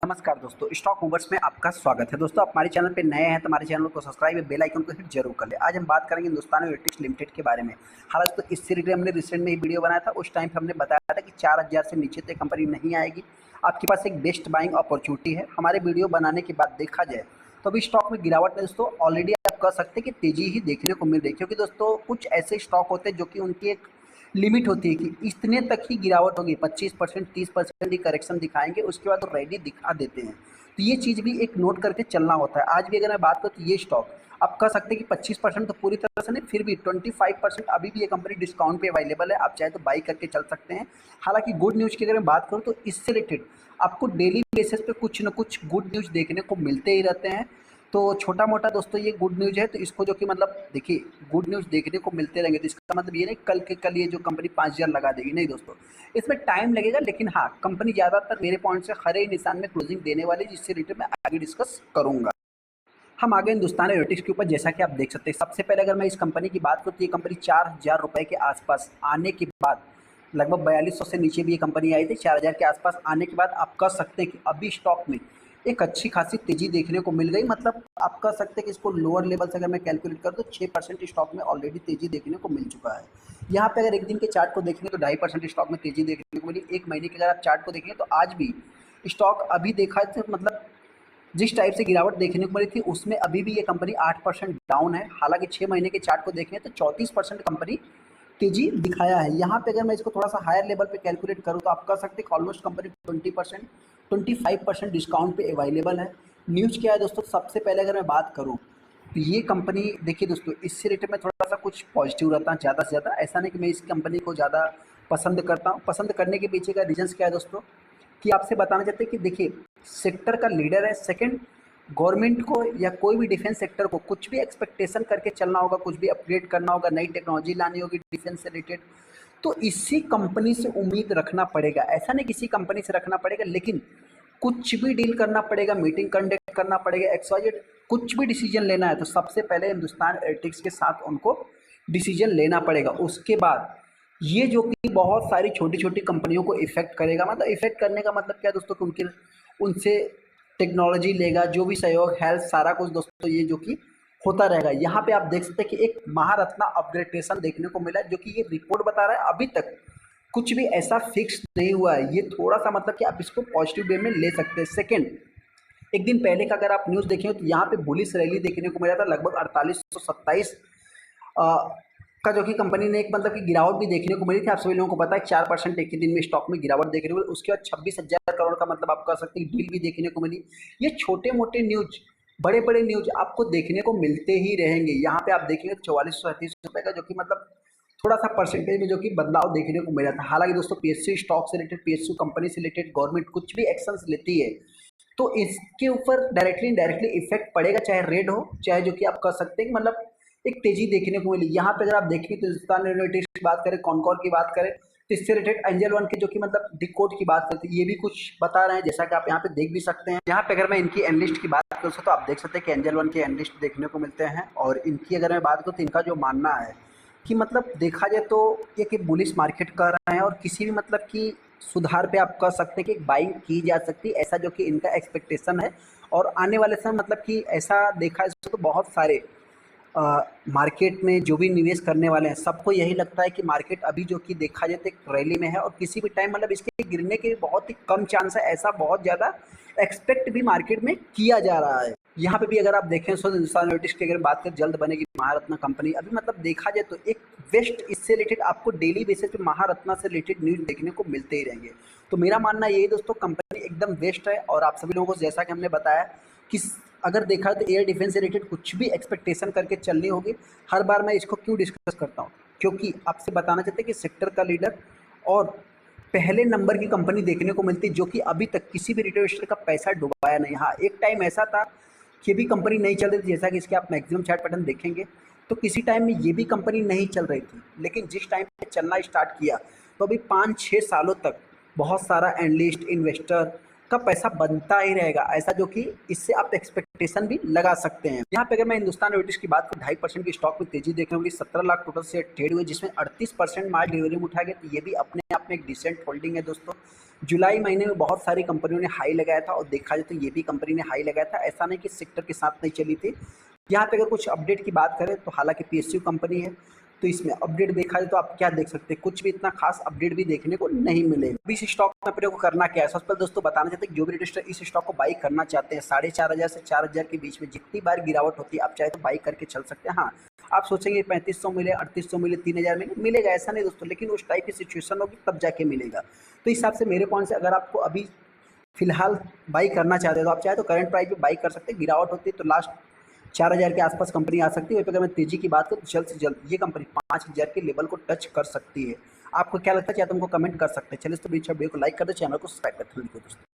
नमस्कार दोस्तों, stock movers में आपका स्वागत है। दोस्तों, आप हमारे चैनल पे नए हैं तो हमारे चैनल को सब्सक्राइब बेल आइकन को हिट जरूर कर ले। आज हम बात करेंगे हिंदुस्तान एरोनॉटिक्स लिमिटेड के बारे में। हालांकि तो इससे रिलेटेड हमने रिसेंट में ही वीडियो बनाया था। उस टाइम पे हमने बताया था कि 4000 से नीचे तक कंपनी नहीं आएगी। आपके पास एक बेस्ट बाइंग अपॉर्चुनिटी है। हमारे वीडियो बनाने के बाद देखा जाए तो अभी स्टॉक में गिरावट है दोस्तों। ऑलरेडी आप कह सकते हैं कि तेजी ही देखने को मिल रही है, क्योंकि दोस्तों कुछ ऐसे स्टॉक होते हैं जो कि उनकी एक लिमिट होती है कि इतने तक ही गिरावट होगी, 25% 30% ही करेक्शन दिखाएंगे, उसके बाद वो रेडी दिखा देते हैं। तो ये चीज़ भी एक नोट करके चलना होता है। आज भी अगर मैं बात करूँ तो ये स्टॉक आप कह सकते हैं कि 25% तो पूरी तरह से नहीं, फिर भी 25% अभी भी ये कंपनी डिस्काउंट पे अवेलेबल है। आप चाहे तो बाई करके चल सकते हैं। हालांकि गुड न्यूज़ की अगर मैं बात करूँ तो इससे रिलेटेड आपको डेली बेसिस पे कुछ न कुछ गुड न्यूज़ देखने को मिलते ही रहते हैं। तो छोटा मोटा दोस्तों ये गुड न्यूज़ है, तो इसको जो कि मतलब देखिए गुड न्यूज़ देखने को मिलते रहेंगे, तो इसका मतलब ये नहीं कल के कल ये जो कंपनी 5000 लगा देगी, नहीं दोस्तों। इसमें टाइम लगेगा, लेकिन हाँ, कंपनी ज़्यादातर मेरे पॉइंट से खरे निशान में क्लोजिंग देने वाली, जिससे रिलेटेड मैं आगे डिस्कस करूँगा। हम आगे हिंदुस्तान एरोनॉटिक्स के ऊपर, जैसा कि आप देख सकते हैं, सबसे पहले अगर मैं इस कंपनी की बात करूँ तो ये कंपनी 4000 रुपये के आसपास आने के बाद लगभग 4200 से नीचे भी ये कंपनी आई थी। 4000 के आसपास आने के बाद आप कह सकते हैं कि अभी स्टॉक में एक अच्छी खासी तेजी देखने को मिल गई। मतलब आप कह सकते हैं कि इसको लोअर लेवल से अगर मैं कैलकुलेट करूँ तो 6% स्टॉक में ऑलरेडी तेजी देखने को मिल चुका है। यहाँ पे अगर एक दिन के चार्ट को देखेंगे तो 2.5% स्टॉक में तेजी देखने को मिली। एक महीने के अगर आप चार्ट को देखेंगे तो आज भी स्टॉक अभी देखा तो मतलब जिस टाइप से गिरावट देखने को मिली थी उसमें अभी भी ये कंपनी 8% डाउन है। हालांकि 6 महीने के चार्ट को देखें तो 34% कंपनी तेजी दिखाया है। यहाँ पे अगर मैं इसको थोड़ा सा हायर लेवल पे कैलकुलेट करूँ तो आप कह सकते हैं ऑलमोस्ट कंपनी 20% 25% डिस्काउंट पे अवेलेबल है। न्यूज़ क्या है दोस्तों, सबसे पहले अगर मैं बात करूँ तो ये कंपनी देखिए दोस्तों, इससे रिलेटेड में थोड़ा सा कुछ पॉजिटिव रहता है ज़्यादा से ज़्यादा। ऐसा नहीं कि मैं इस कंपनी को ज़्यादा पसंद करता हूँ। पसंद करने के पीछे का रीजन्स क्या है दोस्तों, कि आपसे बताना चाहते हैं कि देखिए सेक्टर का लीडर है। सेकंड, गवर्नमेंट को या कोई भी डिफेंस सेक्टर को कुछ भी एक्सपेक्टेशन करके चलना होगा, कुछ भी अपग्रेड करना होगा, नई टेक्नोलॉजी लानी होगी डिफेंस से रिलेटेड, तो इसी कंपनी से उम्मीद रखना पड़ेगा। ऐसा नहीं किसी कंपनी से रखना पड़ेगा, लेकिन कुछ भी डील करना पड़ेगा, मीटिंग कंडक्ट करना पड़ेगा, एक्सवाइजेड कुछ भी डिसीजन लेना है तो सबसे पहले हिंदुस्तान एरोनॉटिक्स के साथ उनको डिसीजन लेना पड़ेगा। उसके बाद ये जो कि बहुत सारी छोटी छोटी कंपनियों को इफेक्ट करेगा। मतलब इफेक्ट करने का मतलब क्या है दोस्तों, कि उनके उनसे टेक्नोलॉजी लेगा, जो भी सहयोग हेल्थ सारा कुछ दोस्तों ये जो कि होता रहेगा। यहाँ पे आप देख सकते हैं कि एक महारत्ना अपग्रेडेशन देखने को मिला है, जो कि ये रिपोर्ट बता रहा है अभी तक कुछ भी ऐसा फिक्स नहीं हुआ है। ये थोड़ा सा मतलब कि आप इसको पॉजिटिव वे में ले सकते हैं। सेकेंड, एक दिन पहले का अगर आप न्यूज़ देखें तो यहाँ पे बुलिश रैली देखने को मिला था, लगभग 4827 का, जो कि कंपनी ने एक मतलब कि गिरावट भी देखने को मिली थी। आप सभी लोगों को पता है 4% एक ही दिन में स्टॉक में गिरावट देखने को मिली। उसके बाद 26,000 करोड़ का मतलब आप कह सकते हैं डील भी देखने को मिली। ये छोटे मोटे न्यूज, बड़े बड़े न्यूज आपको देखने को मिलते ही रहेंगे। यहाँ पे आप देखेंगे 4437 रुपये का, जो कि मतलब थोड़ा सा परसेंटेज में जो कि बदलाव देखने को मिला था। हालांकि दोस्तों पीएसयू स्टॉक से रिलेटेड, पीएसयू कंपनी से रिलेटेड गवर्नमेंट कुछ भी एक्शंस लेती है तो इसके ऊपर डायरेक्टली इनडायरेक्टली इफेक्ट पड़ेगा, चाहे रेड हो, चाहे जो कि आप कह सकते हैं कि मतलब एक तेजी देखने को मिली। यहाँ पे अगर आप देखें तो हिंदुस्तान एरोनॉटिक्स की बात करें, कॉनकॉर की बात करें, तो इससे रिलेटेड एंजल वन के जो कि मतलब डिकोड की बात करते हैं, ये भी कुछ बता रहे हैं, जैसा कि आप यहाँ पे देख भी सकते हैं। यहाँ पे अगर मैं इनकी एनालिस्ट की बात करूँ तो आप देख सकते हैं कि एंजल वन के एनालिस्ट देखने को मिलते हैं। और इनकी अगर मैं बात करूँ तो इनका जो मानना है कि मतलब देखा जाए तो ये कि बुलिश मार्केट कर रहे हैं, और किसी भी मतलब कि सुधार पे आप कह सकते हैं कि बाइंग की जा सकती है, ऐसा जो कि इनका एक्सपेक्टेशन है। और आने वाले समय मतलब कि ऐसा देखा जाए तो बहुत सारे मार्केट में जो भी निवेश करने वाले हैं सबको यही लगता है कि मार्केट अभी जो कि देखा जाए तो एक रैली में है, और किसी भी टाइम मतलब इसके गिरने के बहुत ही कम चांस है। ऐसा बहुत ज़्यादा एक्सपेक्ट भी मार्केट में किया जा रहा है। यहाँ पे भी अगर आप देखें तो हिंदुस्तान एरोनॉटिक्स की अगर बात करें, जल्द बनेगी महारत्ना कंपनी। अभी मतलब देखा जाए तो एक वेस्ट इससे रिलेटेड आपको डेली बेसिस पे महारत्ना से रिलेटेड न्यूज देखने को मिलते ही रहेंगे। तो मेरा मानना यही दोस्तों, कंपनी एकदम वेस्ट है। और आप सभी लोगों को जैसा कि हमने बताया कि अगर देखा तो एयर डिफेंस से रिलेटेड कुछ भी एक्सपेक्टेशन करके चलनी होगी। हर बार मैं इसको क्यों डिस्कस करता हूँ, क्योंकि आपसे बताना चाहते हैं कि सेक्टर का लीडर और पहले नंबर की कंपनी देखने को मिलती, जो कि अभी तक किसी भी रिटेल इन्वेस्टर का पैसा डुबाया नहीं। हाँ, एक टाइम ऐसा था कि भी कंपनी नहीं चल रही थी, जैसा कि इसके आप मैक्सिमम चार्ट पैटर्न देखेंगे तो किसी टाइम में ये भी कंपनी नहीं चल रही थी, लेकिन जिस टाइम पे चलना स्टार्ट किया तो अभी 5-6 सालों तक बहुत सारा एनालिस्ट इन्वेस्टर का पैसा बनता ही रहेगा। ऐसा जो कि इससे आप एक्सपेक्टेशन भी लगा सकते हैं। यहाँ पे अगर मैं हिंदुस्तान एरोनॉटिक्स की बात करूँ, 2.5% की स्टॉक में तेजी देखने को मिली। 17 लाख टोटल शेयर ट्रेड हुए, जिसमें 38% माल डिलीवरी में उठाया गया। तो ये भी अपने आप में एक डिसेंट होल्डिंग है दोस्तों। जुलाई महीने में बहुत सारी कंपनियों ने हाई लगाया था और देखा जाए तो ये भी कंपनी ने हाई लगाया था। ऐसा नहीं कि सेक्टर के साथ नहीं चली थी। यहाँ पे अगर कुछ अपडेट की बात करें तो हालांकि पीएसयू कंपनी है, तो इसमें अपडेट देखा जाए तो आप क्या देख सकते हैं, कुछ भी इतना खास अपडेट भी देखने को नहीं मिलेगा। अभी इस स्टॉक में अपने को करना क्या है, सबसे पहले दोस्तों बताना चाहते हैं जो भी इन्वेस्टर इस स्टॉक को बाई करना चाहते हैं 4,500 से 4,000 के बीच में जितनी बार गिरावट होती है आप चाहे तो बाई करके चल सकते हैं। हाँ, आप सोचेंगे 3500 मिले, 3800 मिले, 3000 मिले, मिलेगा ऐसा नहीं दोस्तों, लेकिन उस टाइप की सिचुएशन होगी तब जाके मिलेगा। तो इस हिसाब से मेरे पॉइंट से अगर आपको अभी फिलहाल बाई करना चाहते हो तो आप चाहे तो करंट प्राइस पे बाई कर सकते हैं। गिरावट होती है तो लास्ट 4,000 के आसपास कंपनी आ सकती है। वहीं पर अगर मैं तेजी की बात करूँ तो जल्द से जल्द ये कंपनी 5,000 के लेवल को टच कर सकती है। आपको क्या लगता है, चाहे तो हमको कमेंट कर सकते हैं। चलिए तो वीडियो को लाइक कर दो, चैनल को सब्सक्राइब कर दो दोस्तों।